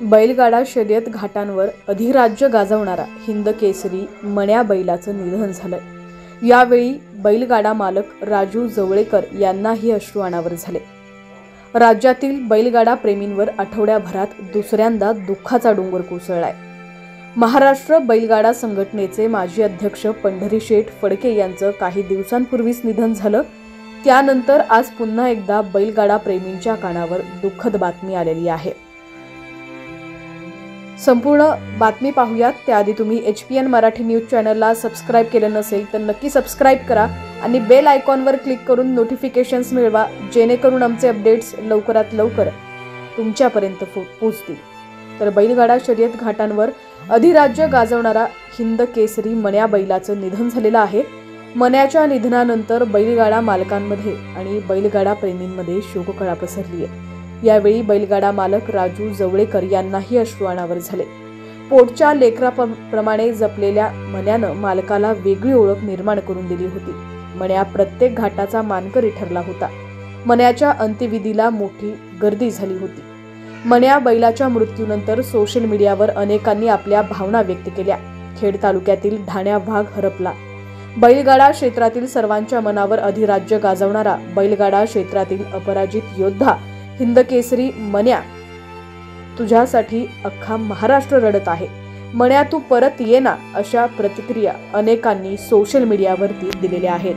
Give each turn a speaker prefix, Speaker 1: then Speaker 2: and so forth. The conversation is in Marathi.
Speaker 1: बैलगाडा शर्यत घाटांवर अधिराज्य गाजवणारा हिंद केसरी मण्या बैलाचं निधन झालंय। यावेळी बैलगाडा मालक राजू जवळेकर यांनाही अश्रू अनावर झाले। राज्यातील बैलगाडा प्रेमींवर आठवड्याभरात दुसऱ्यांदा दुःखाचा डोंगर कोसळलाय। महाराष्ट्र बैलगाडा संघटनेचे माजी अध्यक्ष पंढरीशेठ फडके यांचं काही दिवसांपूर्वीच निधन झालं। त्यानंतर आज पुन्हा एकदा बैलगाडा प्रेमींच्या कानावर दुःखद बातमी आलेली आहे। संपूर्ण बातमी पाहूयात। त्याआधी तुम्ही HPN मराठी न्यूज चॅनलला सबस्क्राइब केलं नसेल तर नक्की सबस्क्राइब करा आणि बेल आयकॉनवर क्लिक करून नोटिफिकेशन्स मिळवा, जेणेकरून आमचे अपडेट्स लवकरात लवकर तुमच्यापर्यंत पोहोचतील। तर बैलगाडा शर्यत घाटांवर अधिराज्य गाजवणारा हिंद केसरी मण्या बैलाचं निधन झालेलं आहे। मण्याच्या निधनानंतर बैलगाडा मालकांमध्ये आणि बैलगाडा प्रेमींमध्ये शोककळा पसरली आहे। यावेळी बैलगाडा मालक राजू जवळेकर यांनाही अश्रू अनावर झाले। पोटच्या लेकराप्रमाणे जपलेल्या मण्यानं मालकाला वेगळी ओळख निर्माण करून दिली होती। मण्या प्रत्येक घाटाचा मानकरी ठरला होता। मण्याच्या अंत्यविधीला मोठी गर्दी झाली होती। मण्या बैलाच्या मृत्यूनंतर सोशल मीडियावर अनेकांनी आपल्या भावना व्यक्त केल्या। खेड तालुक्यातील ढाण्या वाघ हरपला। बैलगाडा क्षेत्रातील सर्वांच्या मनावर अधिराज्य गाजवणारा बैलगाडा क्षेत्रातील अपराजित योद्धा हिंद केसरी मण्या, तुझ्यासाठी अख्खा महाराष्ट्र रडत आहे। मण्या, तू परत ये ना, अशा प्रतिक्रिया अनेकांनी सोशल मीडियावरती दिलेल्या आहेत।